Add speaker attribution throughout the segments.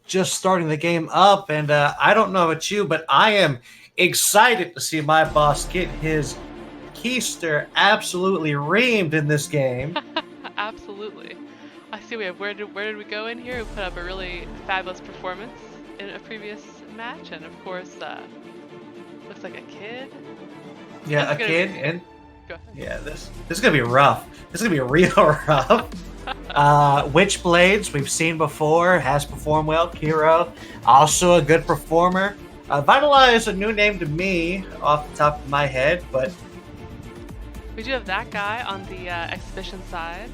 Speaker 1: just starting the game up, and I don't know about you, but I am excited to see my boss get his keister absolutely reamed in this game.
Speaker 2: Absolutely. I see we have where did we go in here? We put up a really fabulous performance in a previous match, and of course, looks like a kid.
Speaker 1: Yeah, a kid, and
Speaker 2: Go ahead.
Speaker 1: yeah, this is gonna be rough. This is gonna be real rough. Witchblades, we've seen before, has performed well. Kiroe, also a good performer. Vitalize, a new name to me off the top of my head, but
Speaker 2: We do have that guy on the exhibition side.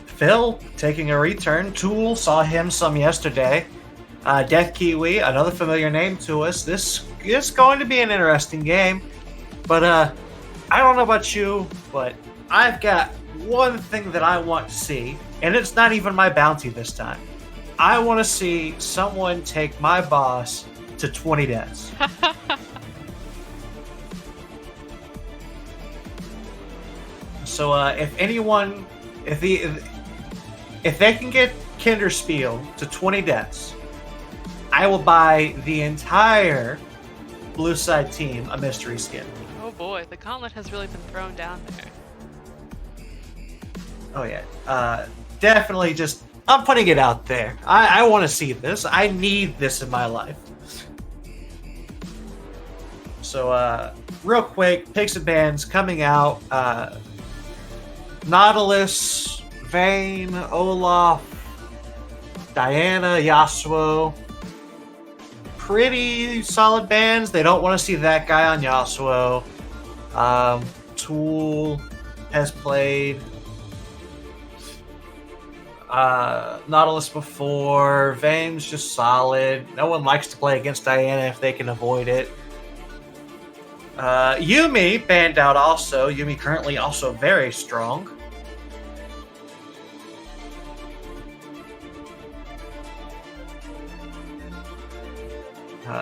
Speaker 1: Phil taking a return. Tulle, saw him some yesterday. XDeathkiwi, another familiar name to us. This is going to be an interesting game, but I don't know about you, but I've got one thing that I want to see, and it's not even my bounty this time. I want to see someone take my boss to 20 deaths. So if anyone, if they can get Kinderspiel to 20 deaths, I will buy the entire blue side team a mystery skin.
Speaker 2: Oh boy, the gauntlet has really been thrown down there.
Speaker 1: Oh yeah, definitely. Just I'm putting it out there. I want to see this. I need this in my life. So real quick, picks and bans coming out. Nautilus, Vayne, Olaf, Diana, Yasuo. Pretty solid bands. They don't want to see that guy on Yasuo. Tulle has played Nautilus before. Vayne's just solid. No one likes to play against Diana if they can avoid it. Yuumi banned out also. Yuumi currently also very strong.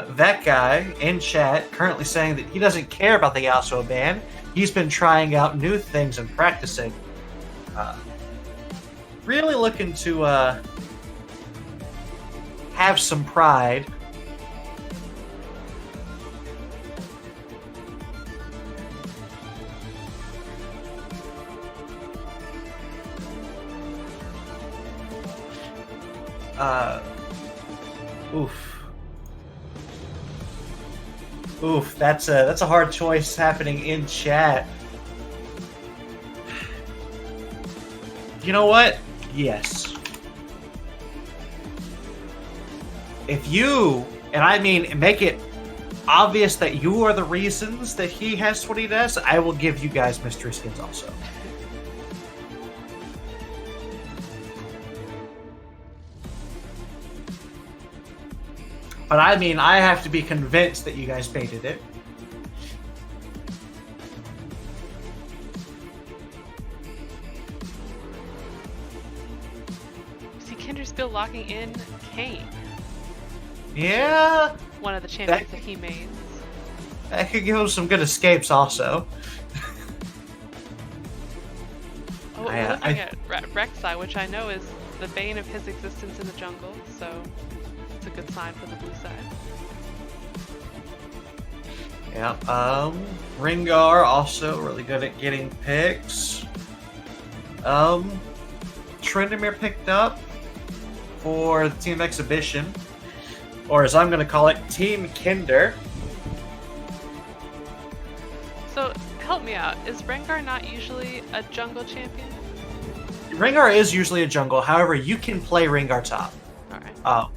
Speaker 1: That guy in chat currently saying that he doesn't care about the Yasuo ban. He's been trying out new things and practicing. Really looking to have some pride. Oof, that's a hard choice happening in chat. You know what? Yes. If you, and I mean make it obvious that you are the reasons that he has 20 deaths, I will give you guys mystery skins also. But I mean, I have to be convinced that you guys baited it.
Speaker 2: See Kinderspiel locking in Kane.
Speaker 1: Yeah.
Speaker 2: One of the champions that he mains.
Speaker 1: That could give him some good escapes also.
Speaker 2: Oh, we're looking at Rek'Sai, which I know is the bane of his existence in the jungle, so it's a good sign for the blue side.
Speaker 1: Yeah, Ringar also really good at getting picks. Trindamere picked up for the team exhibition, or as I'm going to call it, Team Kinder.
Speaker 2: So, help me out. Is Rengar not usually a jungle champion?
Speaker 1: Ringar is usually a jungle, however, you can play Ringar top.
Speaker 2: Alright.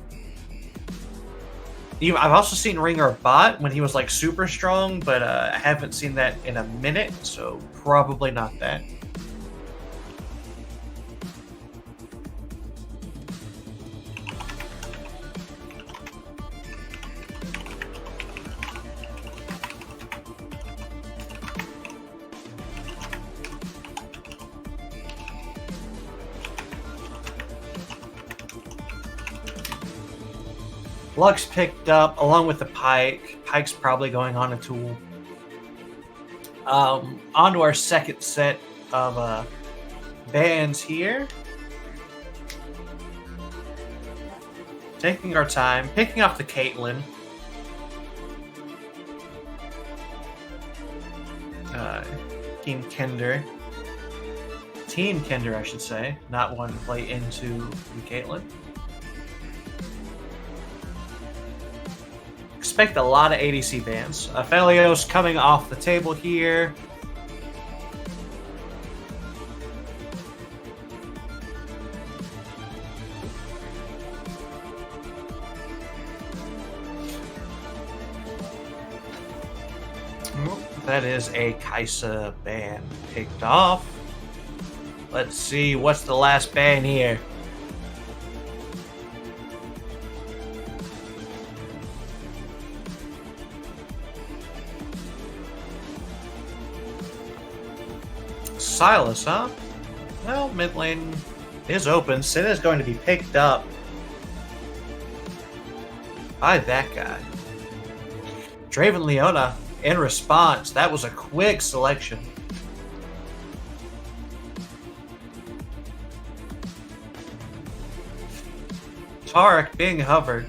Speaker 1: I've also seen Ringar bot when he was like super strong, but I haven't seen that in a minute, so probably not that. Lux picked up along with the Pike. Pike's probably going on a Tulle. On to our second set of bands here. taking our time, picking off the Caitlyn. Team Kinder, I should say, not one to play into the Caitlyn. Expect a lot of ADC bans. Aphelios coming off the table here. That is a Kaisa ban picked off. Let's see, what's the last ban here? Silas, huh? Well, mid lane is open. Sin is going to be picked up by that guy. Draven Leona in response. That was a quick selection. Tarek being hovered.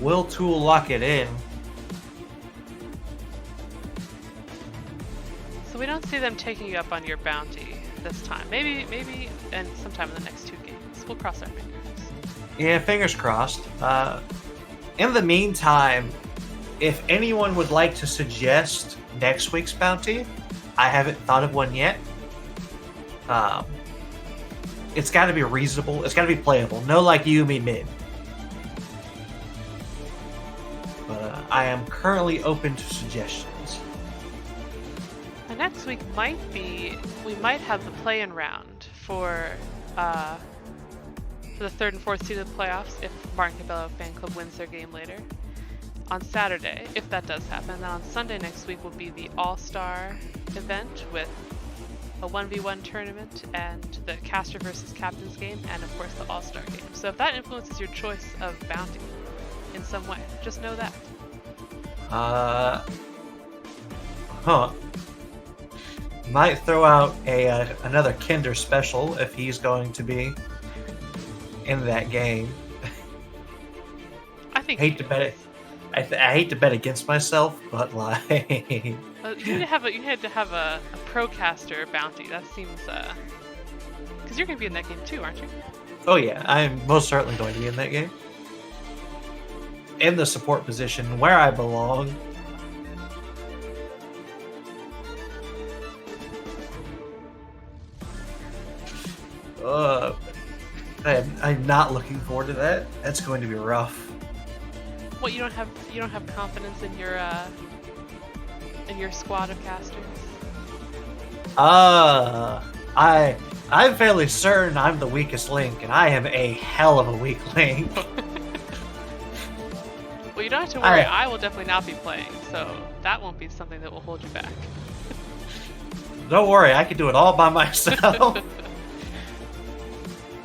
Speaker 1: Will Tulle lock it in?
Speaker 2: So we don't see them taking you up on your bounty this time. Maybe, and sometime in the next 2 games. We'll cross our fingers.
Speaker 1: Yeah, fingers crossed. In the meantime, if anyone would like to suggest next week's bounty, I haven't thought of one yet. It's got to be reasonable. It's got to be playable. No like Yumi mid. But I am currently open to suggestions.
Speaker 2: And next week we might have the play-in round for the 3rd and 4th seed of the playoffs if Martin Cabello Fan Club wins their game later. On Saturday, if that does happen. Then on Sunday next week will be the All-Star event with a 1v1 tournament and the caster versus captains game, and of course the All-Star game. So if that influences your choice of bounty in some way, just know that.
Speaker 1: Might throw out another Kinder special if he's going to be in that game.
Speaker 2: I think
Speaker 1: hate to bet it. I hate to bet against myself, but like
Speaker 2: you had to have a procaster bounty. That seems because you're gonna be in that game too, aren't you?
Speaker 1: Oh yeah, I'm most certainly going to be in that game. In the support position where I belong. I'm not looking forward to that. That's going to be rough.
Speaker 2: What, you don't have confidence in your squad of casters?
Speaker 1: I'm fairly certain I'm the weakest link, and I am a hell of a weak link.
Speaker 2: Well, you don't have to worry. I will definitely not be playing, so that won't be something that will hold you back.
Speaker 1: Don't worry, I can do it all by myself.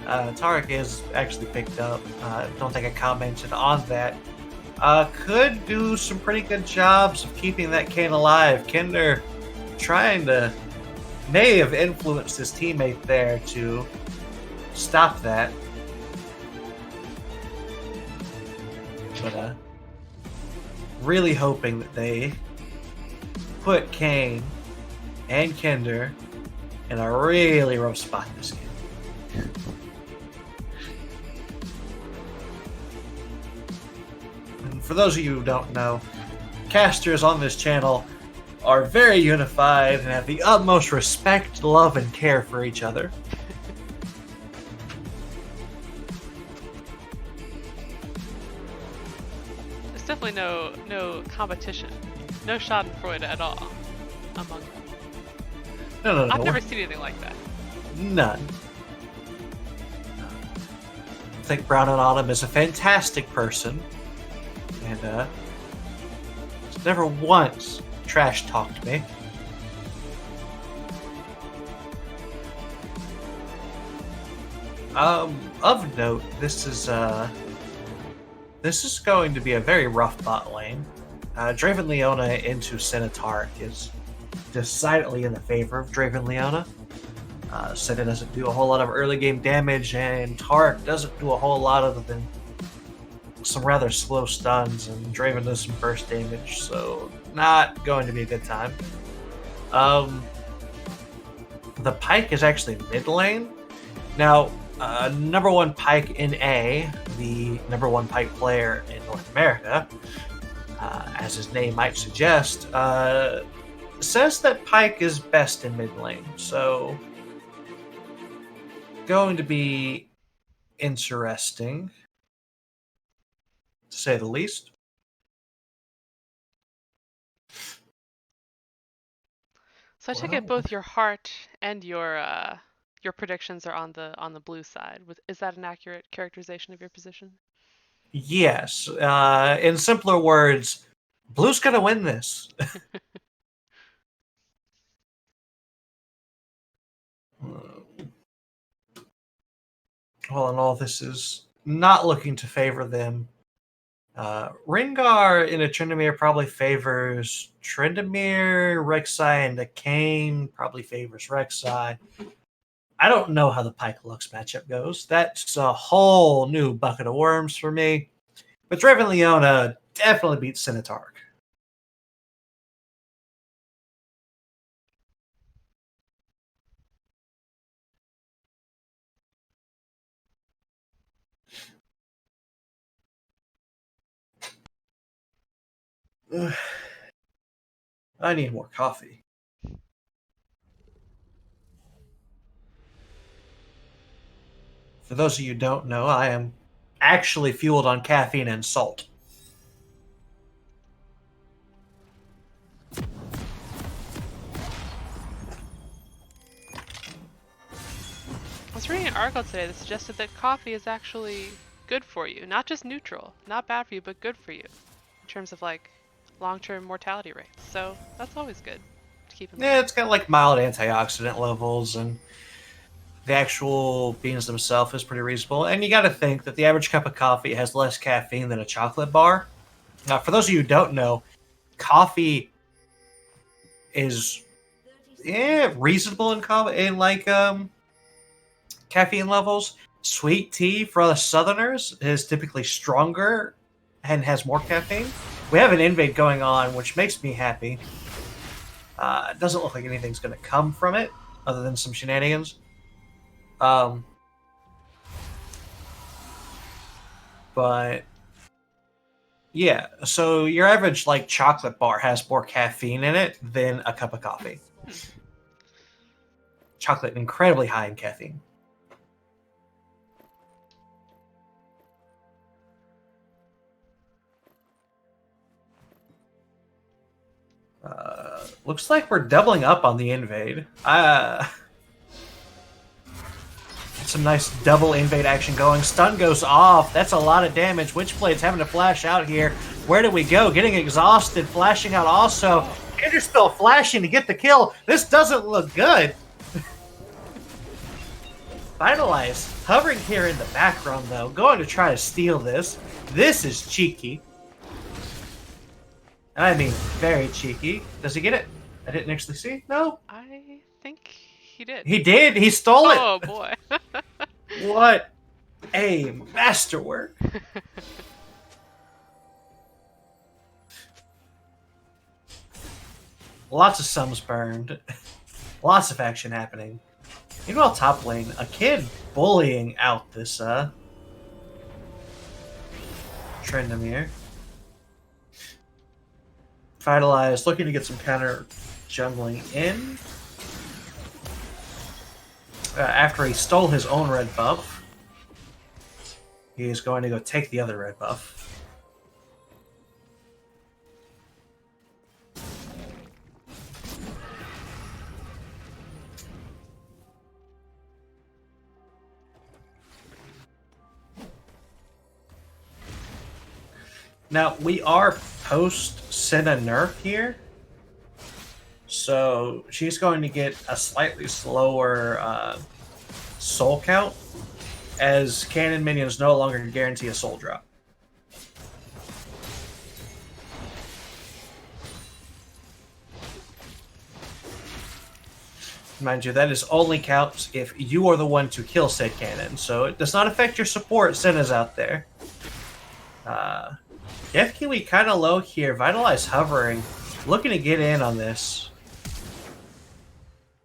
Speaker 1: Tarek is actually picked up. Don't think I commented on that. Could do some pretty good jobs of keeping that Kane alive. Kinder may have influenced his teammate there to stop that. But really hoping that they put Kane and Kinder in a really rough spot this game. And for those of you who don't know, casters on this channel are very unified and have the utmost respect, love, and care for each other.
Speaker 2: There's definitely no competition, no schadenfreude at all among them.
Speaker 1: No.
Speaker 2: I've never seen anything like that.
Speaker 1: None. I think Brown and Autumn is a fantastic person, and he's never once trash talked me. Of note, this is going to be a very rough bot lane. Draven Leona into Senataric is decidedly in the favor of Draven Leona. Senna doesn't do a whole lot of early game damage, and Tark doesn't do a whole lot other than some rather slow stuns, and Draven does some burst damage, so not going to be a good time. The Pyke is actually mid lane. Now, number one Pyke in A, the number one Pyke player in North America, as his name might suggest, says that Pyke is best in mid lane, so going to be interesting, to say the least.
Speaker 2: So I take it both your heart and your predictions are on the blue side. Is that an accurate characterization of your position?
Speaker 1: Yes. In simpler words, Blue's gonna win this. All in all, this is not looking to favor them. Rengar in a Tryndamere probably favors Tryndamere. Rek'Sai and the Kayn probably favors Rek'Sai. I don't know how the Pyke Lux matchup goes. That's a whole new bucket of worms for me. But Draven Leona definitely beats Sinatark. I need more coffee. For those of you who don't know, I am actually fueled on caffeine and salt.
Speaker 2: I was reading an article today that suggested that coffee is actually good for you. Not just neutral, not bad for you, but good for you in terms of like long-term mortality rates. So that's always good to keep in mind.
Speaker 1: Yeah, it's got like mild antioxidant levels, and the actual beans themselves is pretty reasonable. And you got to think that the average cup of coffee has less caffeine than a chocolate bar. Now, for those of you who don't know, coffee is reasonable in caffeine levels. Sweet tea for us Southerners is typically stronger and has more caffeine. We have an invade going on, which makes me happy. It doesn't look like anything's going to come from it, other than some shenanigans. But yeah, so your average like chocolate bar has more caffeine in it than a cup of coffee. Chocolate incredibly high in caffeine. Looks like we're doubling up on the invade. Some nice double invade action going. Stun goes off. That's a lot of damage. Witchblades having to flash out here. Where do we go? Getting exhausted. Flashing out also. Kinderspiel flashing to get the kill. This doesn't look good. Vitalize hovering here in the background, though. Going to try to steal this. This is cheeky. I mean, very cheeky. Does he get it? I didn't actually see. No?
Speaker 2: I think he did.
Speaker 1: He did? He stole it!
Speaker 2: Oh, boy.
Speaker 1: What a masterwork. Lots of sums burned. Lots of action happening. Meanwhile, top lane, a kid bullying out this Tryndamere. Vitalize looking to get some counter jungling in. After he stole his own red buff, he is going to go take the other red buff. Now, we are post-Senna nerf here, so she's going to get a slightly slower soul count, as cannon minions no longer guarantee a soul drop. Mind you, that is only counts if you are the one to kill said cannon, so it does not affect your support. Senna's out there. DeathKiwi kind of low here. Vitalize hovering, looking to get in on this.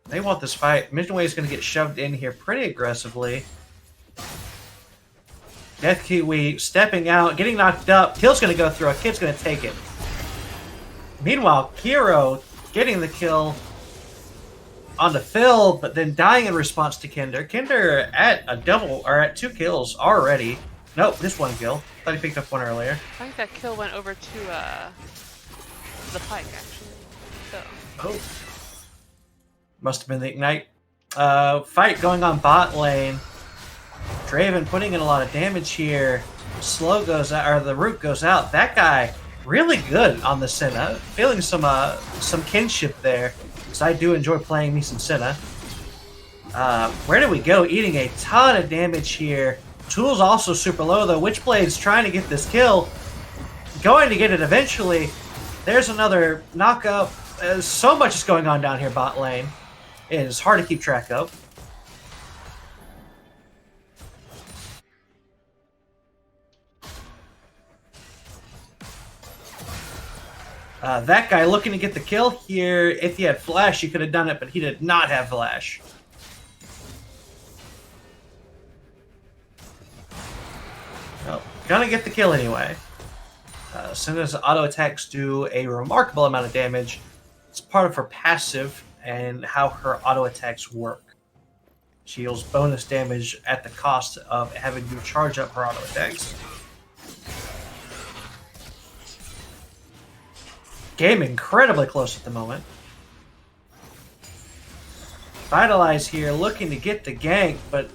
Speaker 1: They want this fight. Midway is going to get shoved in here pretty aggressively. DeathKiwi stepping out, getting knocked up. Kill's going to go through. A kid's going to take it. Meanwhile, Kiroe getting the kill onto Phil, but then dying in response to Kinder. Kinder at a double, or at 2 kills already. Nope, just 1 kill. Thought he picked up 1 earlier.
Speaker 2: I think that kill went over to the pike, actually. So.
Speaker 1: Oh. Must have been the Ignite. Fight going on bot lane. Draven putting in a lot of damage here. Slow goes out, or the root goes out. That guy really good on the Senna. Feeling some kinship there. So I do enjoy playing me some Senna. Where do we go? Eating a ton of damage here. Tulle's also super low though. Witchblades trying to get this kill. Going to get it eventually. There's another knock-up. So much is going on down here bot lane. It is hard to keep track of. That guy looking to get the kill here. If he had flash, he could have done it, but he did not have flash. Well, gonna get the kill anyway. Senna's auto attacks do a remarkable amount of damage. It's part of her passive and how her auto attacks work. She deals bonus damage at the cost of having to charge up her auto attacks. Game incredibly close at the moment. Vitalize here looking to get the gank, but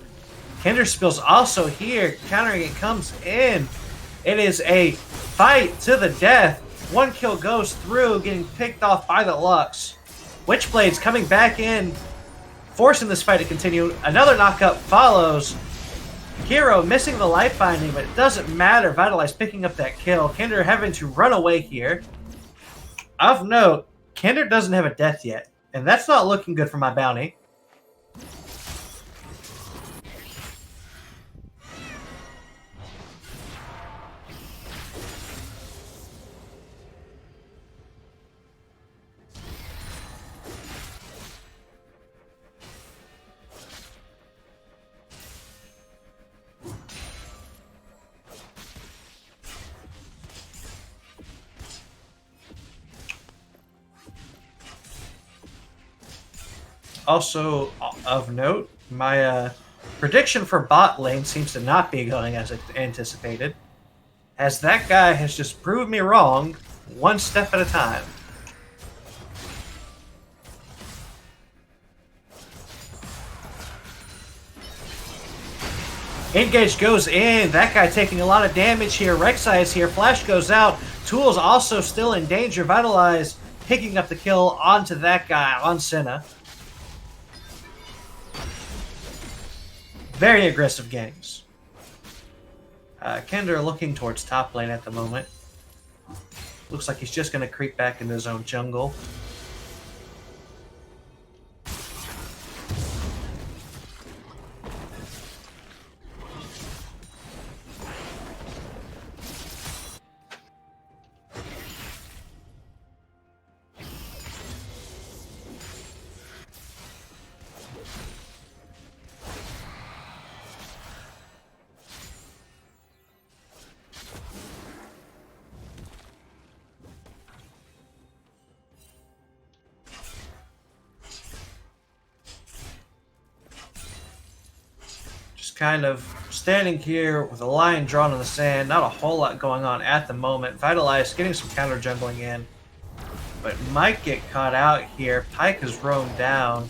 Speaker 1: Kinderspiel's also here. Countering it comes in. It is a fight to the death. 1 kill goes through, getting picked off by the Lux. Witchblades coming back in, forcing this fight to continue. Another knockup follows. Kiroe missing the life binding, but it doesn't matter. Vitalize picking up that kill. Kinder having to run away here. Of note, Kinder doesn't have a death yet, and that's not looking good for my bounty. Also, of note, my prediction for bot lane seems to not be going as anticipated, as that guy has just proved me wrong 1 step at a time. Engage goes in. That guy taking a lot of damage here. Rek'Sai is here. Flash goes out. Tulle's also still in danger. Vitalize picking up the kill onto that guy, on Senna. Very aggressive games. Kinder looking towards top lane at the moment. Looks like he's just going to creep back into his own jungle. Kind of standing here with a line drawn in the sand. Not a whole lot going on at the moment. Vitalize getting some counter jungling in, but might get caught out here. Pyke has roamed down,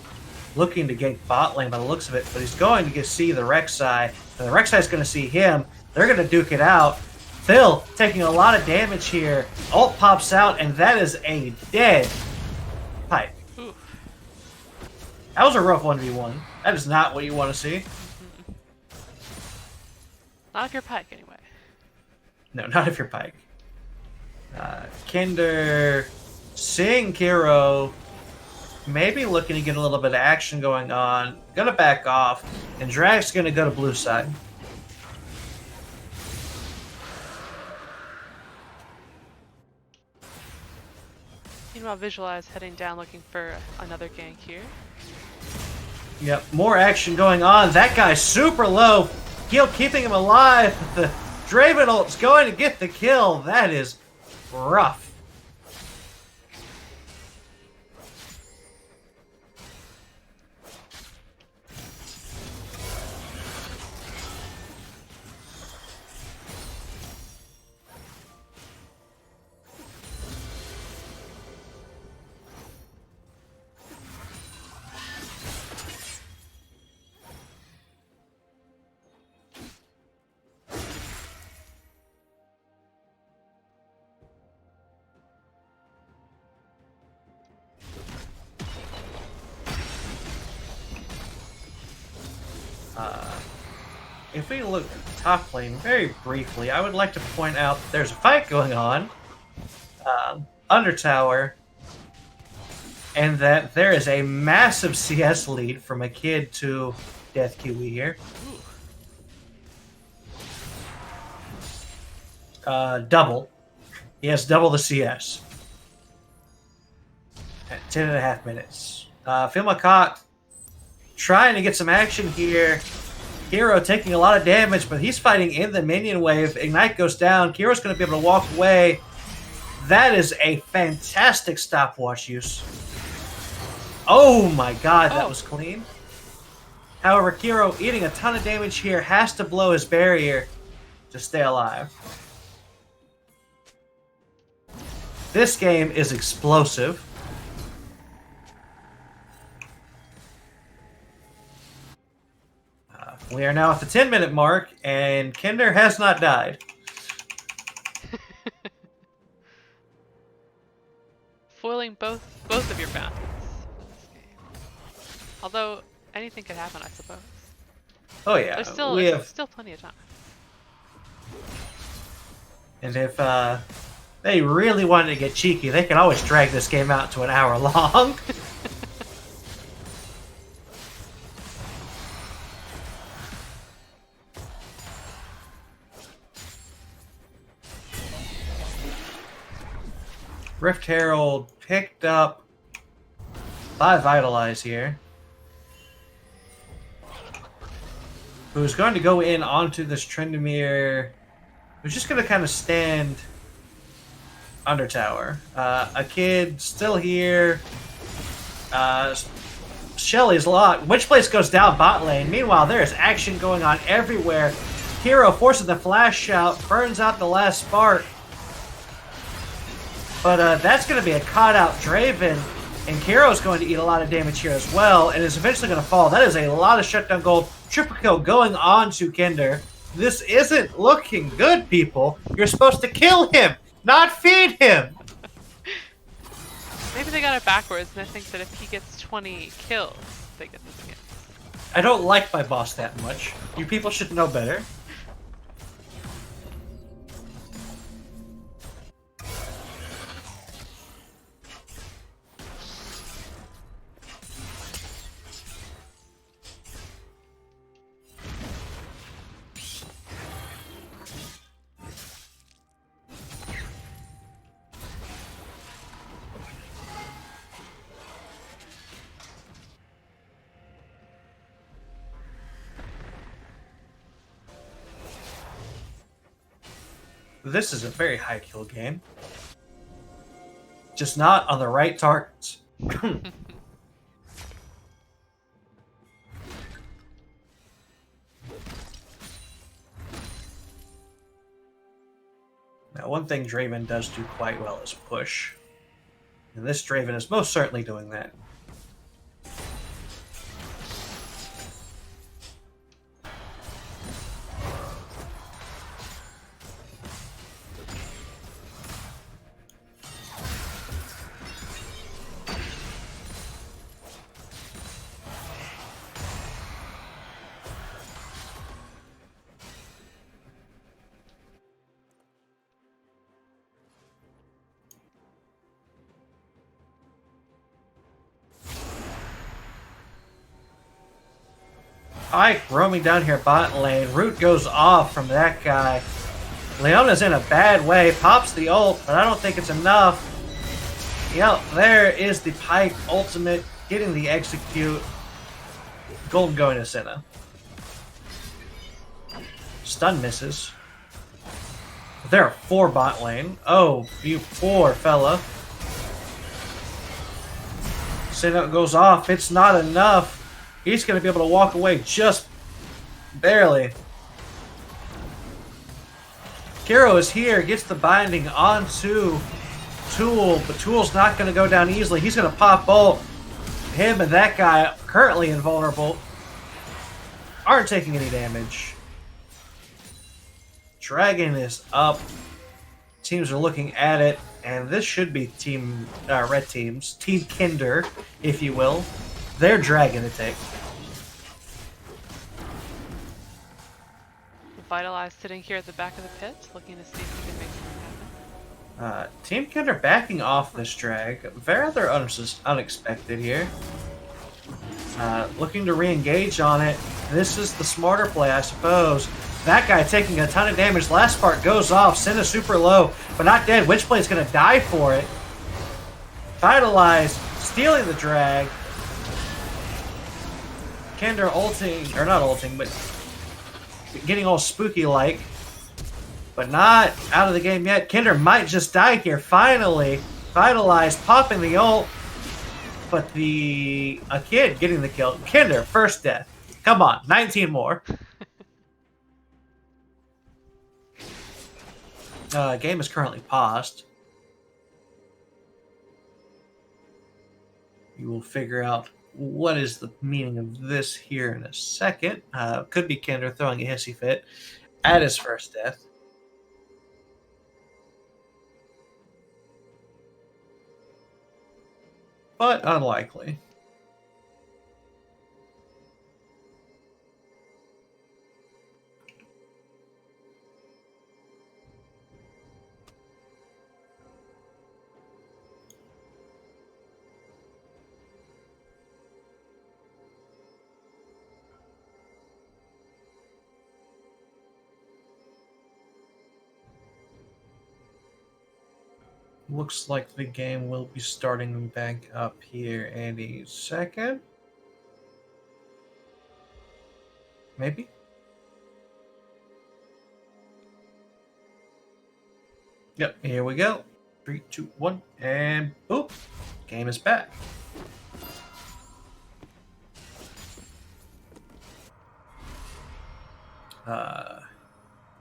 Speaker 1: looking to gank bot lane by the looks of it, but he's going to see the Rek'Sai, and the Rek'Sai is going to see him. They're going to duke it out. Phil taking a lot of damage here. Ult pops out, and that is a dead Pyke. That was a rough 1v1. That is not what you want to see.
Speaker 2: Not if you're Pyke, anyway.
Speaker 1: No, not if you're Pyke. Kinder seeing Kiroe maybe looking to get a little bit of action going on. Gonna back off, and Drag's gonna go to blue side.
Speaker 2: Meanwhile, Visualize heading down looking for another gank here.
Speaker 1: Yep, more action going on. That guy's super low. Gil keeping him alive. The Draven ult's going to get the kill. That is rough. If we look top lane very briefly, I would like to point out that there's a fight going on under tower, and that there is a massive CS lead from a kid to XDeathkiwi here. Double. He has double the CS. At 10.5 minutes. PhilMaCack trying to get some action here. Kiroe taking a lot of damage, but he's fighting in the minion wave. Ignite goes down. Kiroe's going to be able to walk away. That is a fantastic stopwatch use. Oh my god, that was clean. However, Kiroe, eating a ton of damage here, has to blow his barrier to stay alive. This game is explosive. We are now at the 10-minute mark, and Kinder has not died.
Speaker 2: Foiling both of your bounties in this game. Although anything could happen, I suppose.
Speaker 1: Oh yeah,
Speaker 2: There's still plenty of time.
Speaker 1: And if they really wanted to get cheeky, they can always drag this game out to an hour long. Rift Herald picked up by Vitalize here, who's going to go in onto this Tryndamere, who's just going to kind of stand under tower. A kid still here. Shelly's locked. Witchblades goes down bot lane. Meanwhile, there is action going on everywhere. Kiroe forces the flash shout, burns out the last spark. But that's going to be a caught-out Draven, and Kiroe's going to eat a lot of damage here as well, and is eventually going to fall. That is a lot of shutdown gold. Triple kill going on to Kinder. This isn't looking good, people. You're supposed to kill him, not feed him.
Speaker 2: Maybe they got it backwards, and I think that if he gets 20 kills, they get the skins.
Speaker 1: I don't like my boss that much. You people should know better. This is a very high kill game. Just not on the right targets. Now, one thing Draven does do quite well is push. And this Draven is most certainly doing that. Ike roaming down here bot lane. Root goes off from that guy. Leona's in a bad way. Pops the ult, but I don't think it's enough. Yep, there is the Pike ultimate. Getting the execute. Golden going to Senna. Stun misses. There are 4 bot lane. Oh, you poor fella. Senna goes off. It's not enough. He's going to be able to walk away just barely. Kiroe is here. Gets the binding onto Tulle, but Tulle's not going to go down easily. He's going to pop ult. Him and that guy, currently invulnerable, aren't taking any damage. Dragon is up. Teams are looking at it, and this should be team red teams. Team Kinder, if you will. Their dragon to take.
Speaker 2: Vitalize sitting here at the back of the pit, looking to see if he can make something happen.
Speaker 1: Team Kinder backing off this drag. Rather unexpected here. Looking to re-engage on it. This is the smarter play, I suppose. That guy taking a ton of damage. Last part goes off. Senna super low, but not dead. Witchblade's going to die for it. Vitalize stealing the drag. Kinder ulting, or not ulting, but getting all spooky-like. But not out of the game yet. Kinder might just die here. Finally, Vitalize popping the ult. But a kid getting the kill. Kinder, first death. Come on, 19 more. Game is currently paused. You will figure out what is the meaning of this here in a second. Could be Kinder throwing a hissy fit at his first death. But unlikely. Looks like the game will be starting back up here any second. Maybe? Yep, here we go. 3, 2, 1, and boop. Game is back.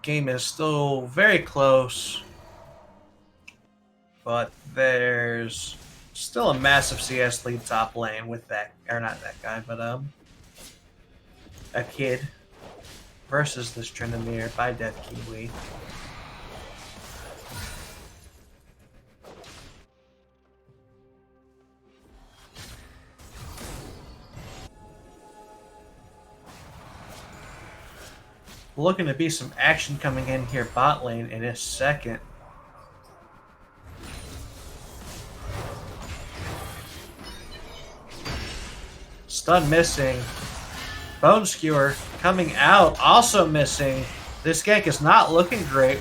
Speaker 1: Game is still very close. But there's still a massive CS lead top lane with that, or not that guy, but a kid versus this Tryndamere by XDeathkiwi. Looking to be some action coming in here bot lane in a second. Stun missing. Bone Skewer coming out, also missing. This gank is not looking great.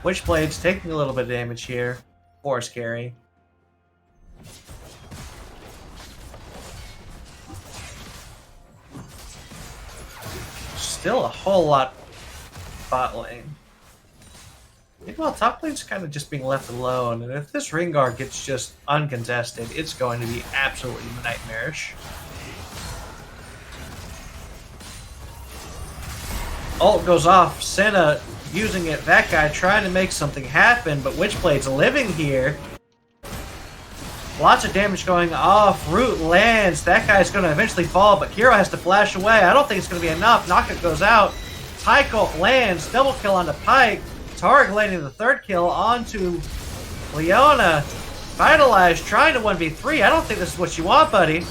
Speaker 1: Witchblades taking a little bit of damage here. Force carry. Still a whole lot bot lane. Meanwhile, top lane's kind of just being left alone, and if this Ringguard gets just uncontested, it's going to be absolutely nightmarish. Ult goes off, Senna using it, that guy trying to make something happen, but Witchblade's living here. Lots of damage going off, Root lands, that guy's going to eventually fall, but Kiroe has to flash away. I don't think it's going to be enough, Knockout goes out, Pike ult lands, double kill onto Pike. Targ landing the third kill onto Leona. Vitalize trying to 1v3. I don't think this is what you want, buddy.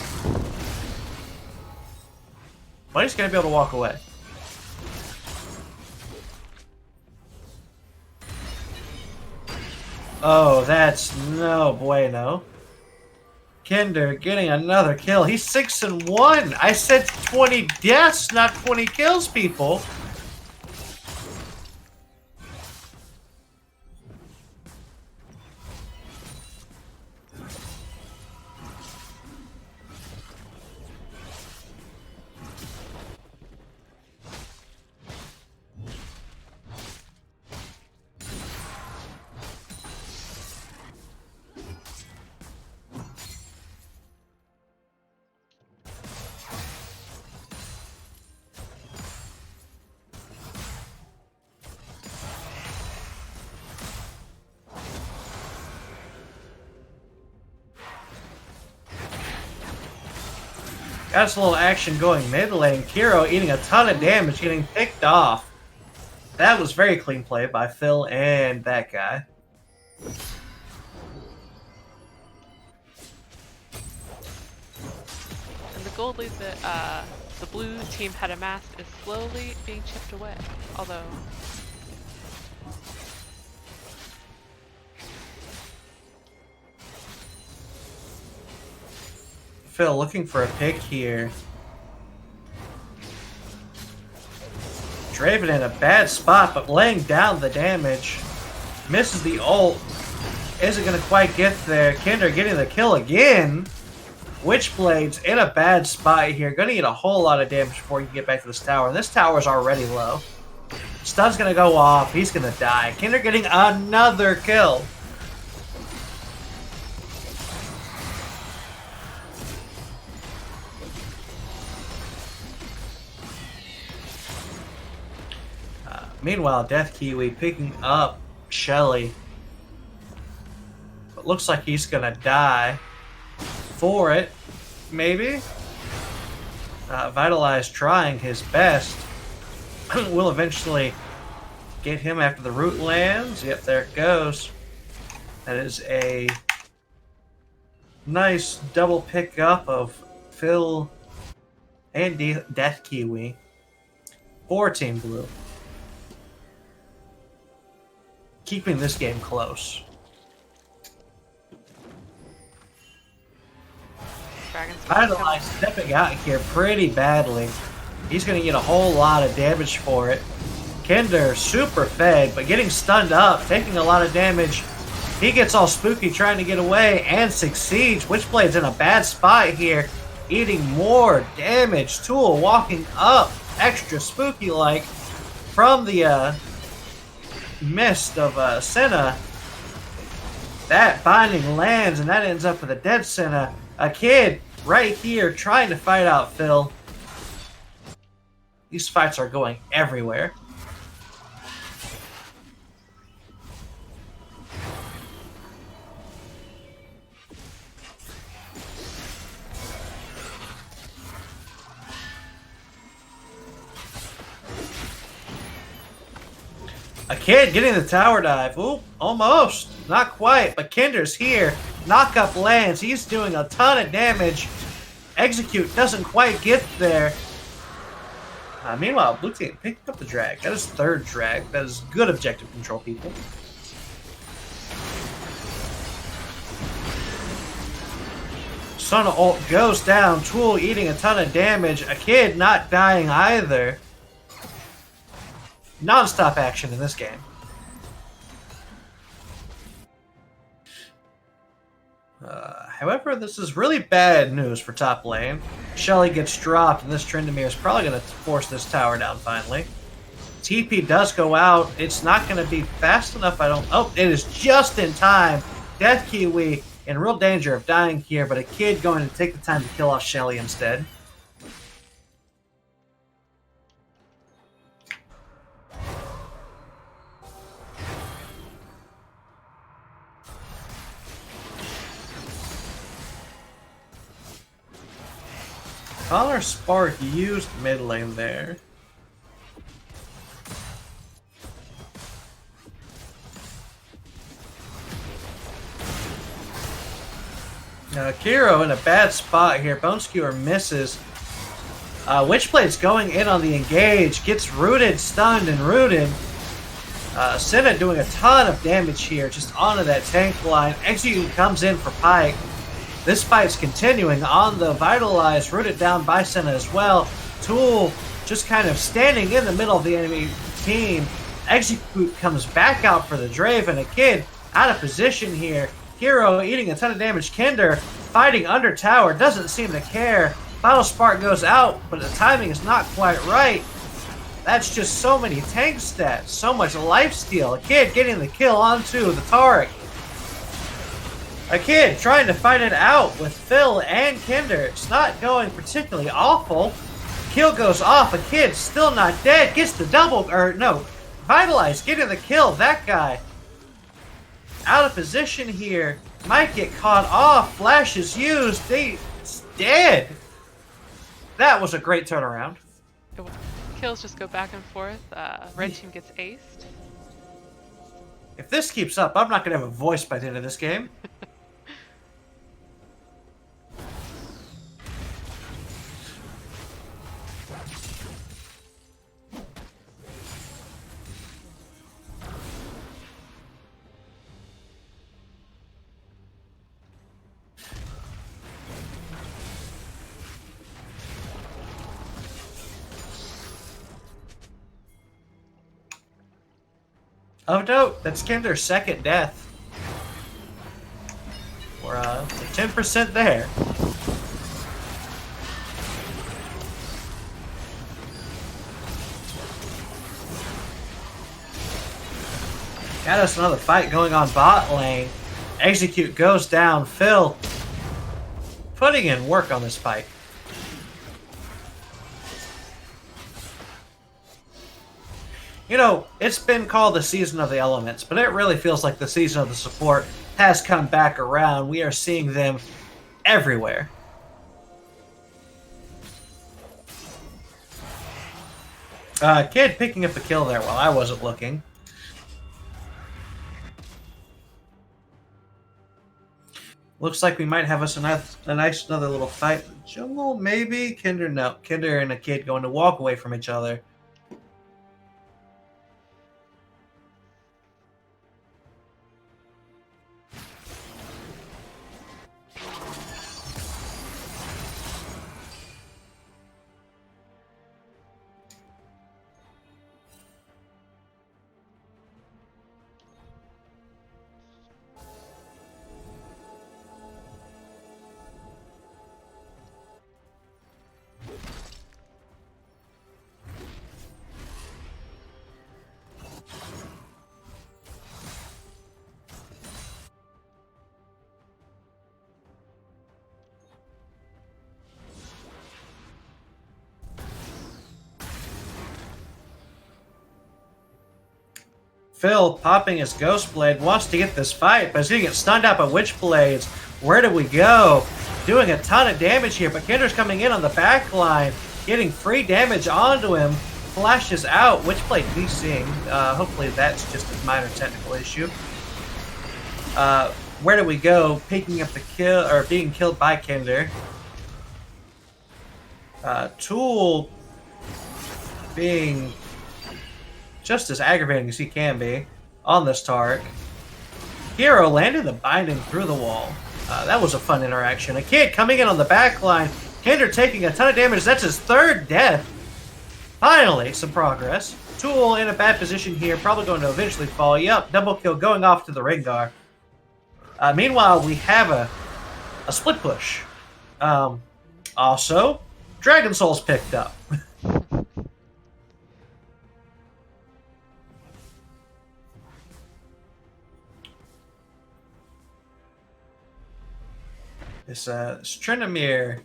Speaker 1: But he's going to be able to walk away. Oh, that's no bueno. Kinder getting another kill. He's 6-1. I said 20 deaths, not 20 kills, people. Got us a little action going mid lane. Kiroe eating a ton of damage, getting picked off. That was very clean play by Phil and that guy.
Speaker 2: And the gold lead that the blue team had amassed is slowly being chipped away. Although
Speaker 1: Phil looking for a pick here. Draven in a bad spot, but laying down the damage. Misses the ult. Isn't going to quite get there. Kinder getting the kill again. Witchblades in a bad spot here. Going to get a whole lot of damage before you can get back to this tower. And this tower is already low. Stun's going to go off. He's going to die. Kinder getting another kill. Meanwhile, DeathKiwi picking up Shelly. But looks like he's gonna die for it, maybe? Vitalize trying his best. Will eventually get him after the root lands. Yep, there it goes. That is a nice double pickup of Phil and DeathKiwi for Team Blue. Keeping this game close. Vitalize stepping out here pretty badly. He's going to get a whole lot of damage for it. Kinder super fed, but getting stunned up, taking a lot of damage. He gets all spooky trying to get away and succeeds. Witchblade's in a bad spot here, eating more damage. Tulle walking up, extra spooky like, from the mist of Senna. That binding lands, and that ends up with a dead Senna. A kid right here trying to fight out Phil. These fights are going everywhere. A kid getting the tower dive. Ooh, almost. Not quite, but Kinder's here. Knock up lands. He's doing a ton of damage. Execute doesn't quite get there. Meanwhile, blue team picked up the drag. That is third drag. That is good objective control, people. Son of ult goes down. Tulle eating a ton of damage. A kid not dying either. Non-stop action in this game. However, this is really bad news for top lane. Shelly gets dropped, and this Tryndamere is probably going to force this tower down finally. TP does go out. It's not going to be fast enough, I don't... Oh, it is just in time. DeathKiwi in real danger of dying here, but a kid going to take the time to kill off Shelly instead. Collar Spark used mid lane there. Now Kiroe in a bad spot here. Bone Skewer misses. Witchblade's going in on the engage. Gets rooted, stunned, and rooted. Senna doing a ton of damage here just onto that tank line. Execute comes in for Pike. This fight's continuing on the Vitalize, rooted down by Senna as well. Tulle just kind of standing in the middle of the enemy team. Execute comes back out for the Draven. A kid out of position here. Kiroe eating a ton of damage. Kinder fighting under tower, doesn't seem to care. Battle Spark goes out, but the timing is not quite right. That's just so many tank stats, so much lifesteal. A kid getting the kill onto the Taric. A kid trying to fight it out with Phil and Kinder. It's not going particularly awful. Kill goes off. A kid still not dead. Gets the double, or no, Vitalize getting the kill. That guy out of position here. Might get caught off. Flash is used. He's dead. That was a great turnaround.
Speaker 2: Kills just go back and forth. Red team gets aced.
Speaker 1: If this keeps up, I'm not going to have a voice by the end of this game. Of note, that's Kinder's second death. We're 10% there. Got us another fight going on bot lane. Execute goes down. Phil putting in work on this fight. You know, it's been called the season of the elements, but it really feels like the season of the support has come back around. We are seeing them everywhere. Kid picking up a kill there while I wasn't looking. Looks like we might have us a nice another little fight. Jungle, maybe? Kinder, no. Kinder and a kid going to walk away from each other. Phil popping his Ghost Blade wants to get this fight, but he's going to get stunned out by Witchblades. Where do we go? Doing a ton of damage here, but Kinder's coming in on the back line, getting free damage onto him. Flashes out. Witchblade VCing. Hopefully that's just a minor technical issue. Where do we go? Picking up the kill, or being killed by Kinder. Tulle being just as aggravating as he can be on this Taric. Kiroe landed the binding through the wall. That was a fun interaction. A kid coming in on the back line. Kinder taking a ton of damage. That's his third death. Finally, some progress. Tulle in a bad position here. Probably going to eventually fall. Yep, double kill going off to the Rengar. Meanwhile, we have a split push. Also, Dragon Soul's picked up. This Strinomir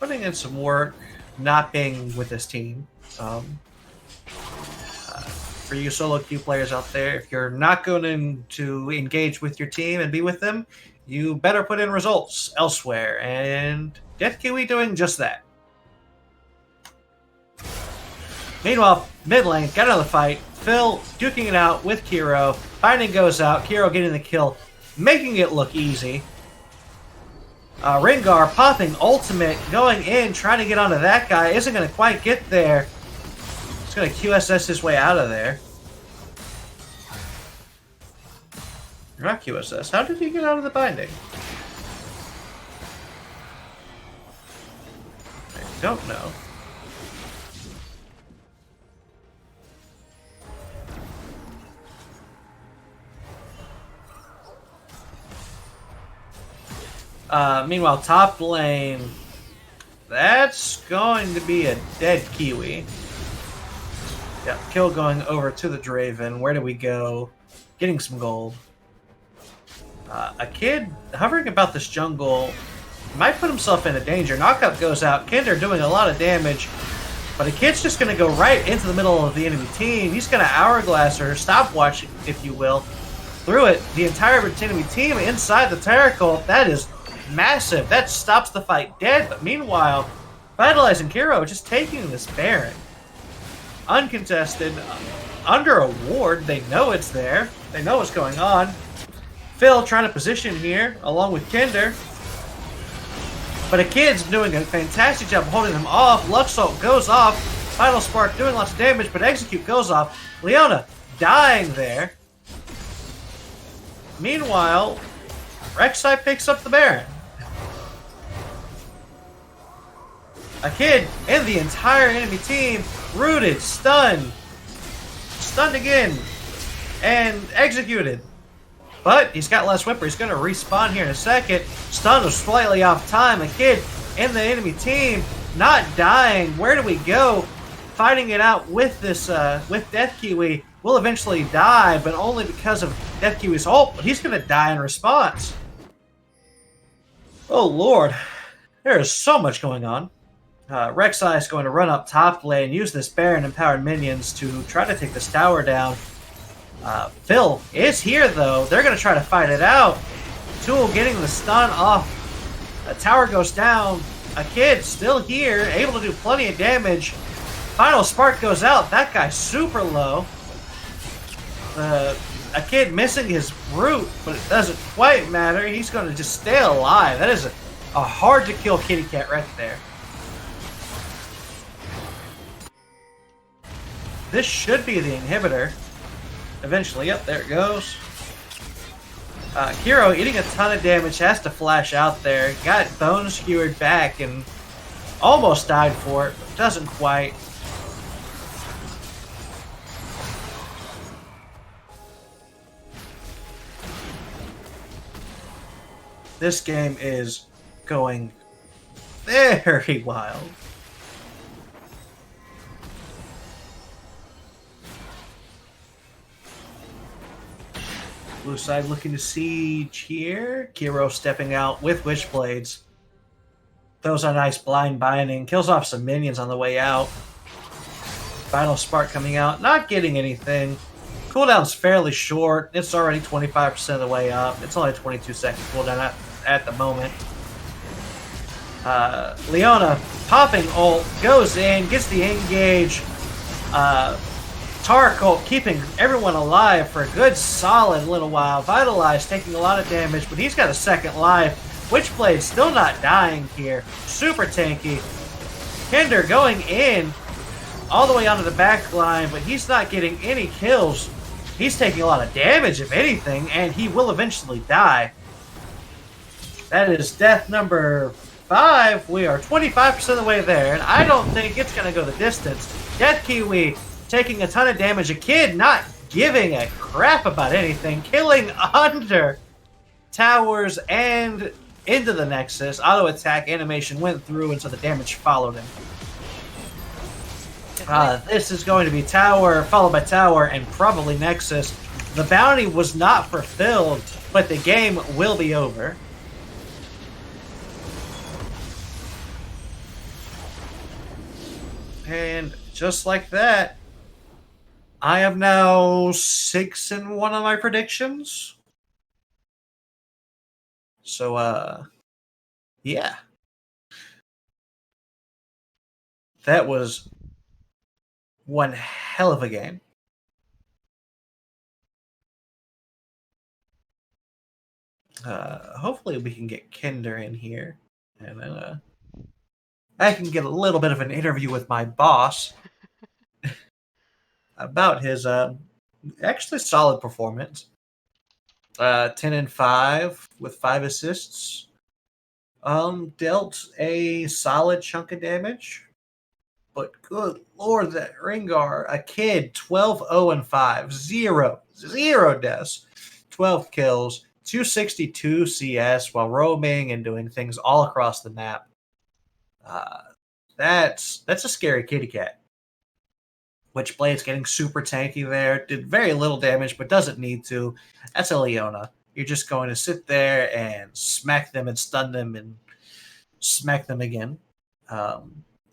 Speaker 1: putting in some work, not being with this team. For you solo queue players out there, if you're not going to engage with your team and be with them, you better put in results elsewhere. And XDeathkiwi doing just that. Meanwhile, mid lane, got another fight. Phil duking it out with Kiroe. Binding goes out. Kiroe getting the kill, making it look easy. Rengar popping ultimate, going in, trying to get onto that guy. Isn't going to quite get there. He's going to QSS his way out of there. Not QSS. How did he get out of the binding? Don't know. Meanwhile, top lane, that's going to be a dead Kiwi. Yeah, kill going over to the Draven. Where do we go? Getting some gold. A kid hovering about this jungle might put himself into danger. Knockup goes out. Kinder doing a lot of damage. But a kid's just going to go right into the middle of the enemy team. He's going to hourglass or stopwatch, if you will, through it. The entire enemy team inside the Terror Cult. That is massive. That stops the fight dead. But meanwhile, Vitalize and Kiroe just taking this Baron. Uncontested. Under a ward. They know it's there. They know what's going on. Phil trying to position here, along with Kinder. But a kid's doing a fantastic job holding them off. Luxalt goes off. Final Spark doing lots of damage, but Execute goes off. Leona dying there. Meanwhile, Rek'Sai picks up the Baron. A kid and the entire enemy team rooted, stunned. Stunned again. And executed. But he's got less whipper. He's going to respawn here in a second. Stun was slightly off time. A kid and the enemy team not dying. Where do we go? Fighting it out with this with DeathKiwi. Will eventually die, but only because of DeathKiwi's ult. But he's going to die in response. Oh lord, there is so much going on. Rek'Sai is going to run up top lane, use this Baron empowered minions to try to take this tower down. Phil is here, though. They're going to try to fight it out. Tulle getting the stun off. A tower goes down. A kid still here, able to do plenty of damage. Final Spark goes out. That guy's super low. A kid missing his root, but it doesn't quite matter. He's going to just stay alive. That is a hard-to-kill kitty cat right there. This should be the inhibitor. Eventually, yep, there it goes. Kiroe eating a ton of damage, has to flash out there. Got bone skewered back and almost died for it, but doesn't quite. This game is going very wild. Blue side looking to siege here. Kiroe stepping out with Witchblades. Throws a nice blind binding. Kills off some minions on the way out. Final Spark coming out. Not getting anything. Cooldown's fairly short. It's already 25% of the way up. It's only a 22-second cooldown at the moment. Leona popping ult. Goes in. Gets the engage. Cult keeping everyone alive for a good solid little while. Vitalize taking a lot of damage, but he's got a second life. Witchblade still not dying here. Super tanky. Kinder going in all the way onto the back line, but he's not getting any kills. He's taking a lot of damage, if anything, and he will eventually die. That is death number 5. We are 25% of the way there, and I don't think it's going to go the distance. DeathKiwi taking a ton of damage. A kid not giving a crap about anything. Killing under towers and into the Nexus. Auto attack animation went through, and so the damage followed him. This is going to be tower, followed by tower, and probably Nexus. The bounty was not fulfilled, but the game will be over. And just like that, I am now 6-1 on my predictions. So, yeah. That was one hell of a game. Hopefully we can get Kinder in here. And then, I can get a little bit of an interview with my boss about his actually solid performance. 10-5 with 5 assists. Dealt a solid chunk of damage. But good lord, that Ringar, a kid, 12-0-5, zero deaths, 12 kills, 262 CS while roaming and doing things all across the map. That's a scary kitty cat. Witchblades getting super tanky there, did very little damage, but doesn't need to. That's a Leona. You're just going to sit there and smack them and stun them and smack them again.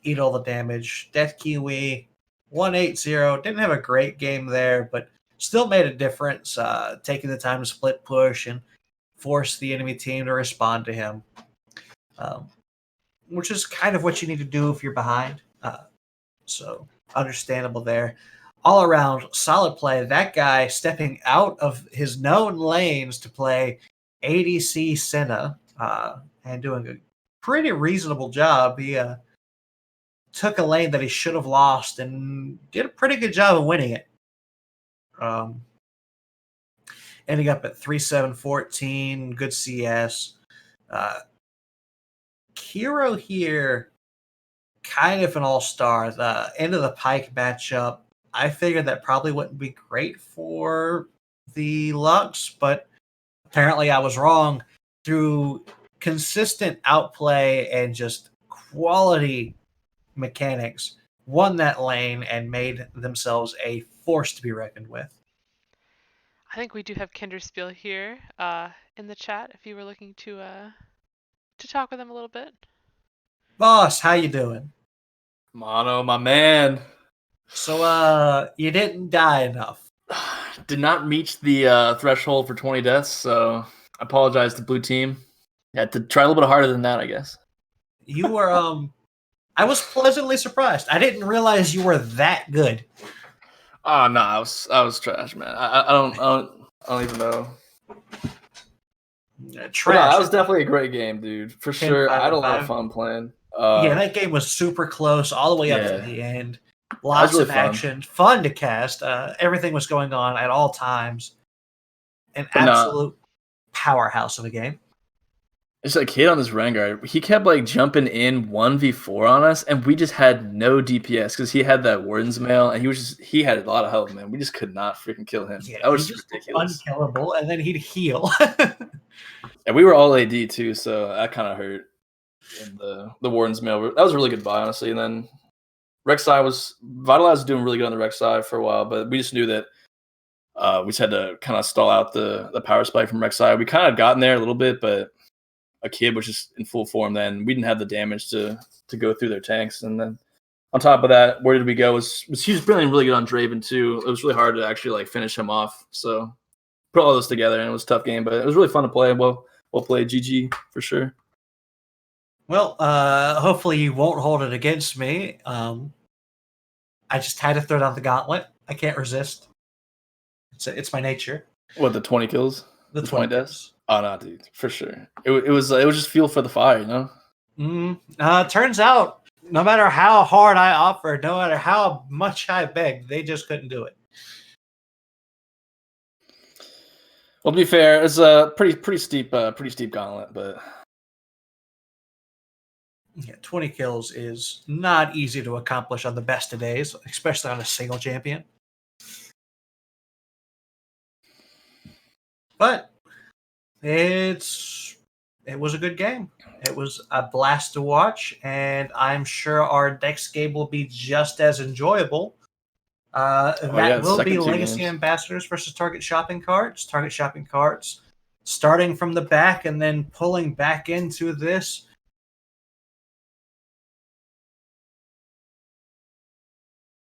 Speaker 1: Eat all the damage. DeathKiwi, 180. Didn't have a great game there, but still made a difference, taking the time to split push and force the enemy team to respond to him, which is kind of what you need to do if you're behind. So understandable there. All around, solid play. That guy stepping out of his known lanes to play ADC Senna and doing a pretty reasonable job. He took a lane that he should have lost and did a pretty good job of winning it. Ending up at 3-7-14, good CS. Kiroe here, kind of an all-star. The end of the Pike matchup, I figured that probably wouldn't be great for the Lux, but apparently I was wrong. Through consistent outplay and just quality mechanics, won that lane and made themselves a force to be reckoned with.
Speaker 2: I think we do have Kinderspiel here in the chat if you were looking to talk with him a little bit.
Speaker 1: Boss, how you doing?
Speaker 3: Mono, my man.
Speaker 1: So, you didn't die enough.
Speaker 3: Did not reach the threshold for 20 deaths, so I apologize to blue team. Had to try a little bit harder than that, I guess.
Speaker 1: You were, I was pleasantly surprised. I didn't realize you were that good.
Speaker 3: Oh no, I was trash, man. I don't even know.
Speaker 1: Trash.
Speaker 3: No, that was definitely a great game, dude. For sure. I had a lot of fun playing.
Speaker 1: That game was super close all the way up to the end. Lots really of action, fun to cast. Everything was going on at all times. An absolute powerhouse of a game.
Speaker 3: It's like hit on this Rengar. He kept like jumping in 1v4 on us, and we just had no DPS because he had that Warden's Mail, and he had a lot of health, man. We just could not freaking kill him.
Speaker 1: Yeah,
Speaker 3: that was just ridiculous.
Speaker 1: Unkillable, and then he'd heal.
Speaker 3: And we were all AD too, so that kind of hurt. And the Warden's Mail, that was a really good buy, honestly. And then Vitalize was doing really good on the Rex side for a while, but we just knew that we just had to kind of stall out the power spike from Rex side. We kind of gotten there a little bit, but a kid was just in full form then. We didn't have the damage to go through their tanks. And then on top of that, where did we go? He was playing really good on Draven too. It was really hard to actually like finish him off. So put all those together, and it was a tough game, but it was really fun to play. Well played, GG for sure.
Speaker 1: Well, hopefully you won't hold it against me. I just had to throw down the gauntlet. I can't resist. It's my nature.
Speaker 3: What, the 20 kills?
Speaker 1: The 20
Speaker 3: deaths? Oh no, dude, for sure. It was just fuel for the fire, you know.
Speaker 1: Turns out, no matter how hard I offered, no matter how much I begged, they just couldn't do it.
Speaker 3: Well, to be fair, it's a pretty steep gauntlet, but
Speaker 1: yeah, 20 kills is not easy to accomplish on the best of days, especially on a single champion. But it was a good game. It was a blast to watch, and I'm sure our next game will be just as enjoyable. That will be Legacy Ambassadors versus Target Shopping Carts. Target Shopping Carts starting from the back and then pulling back into this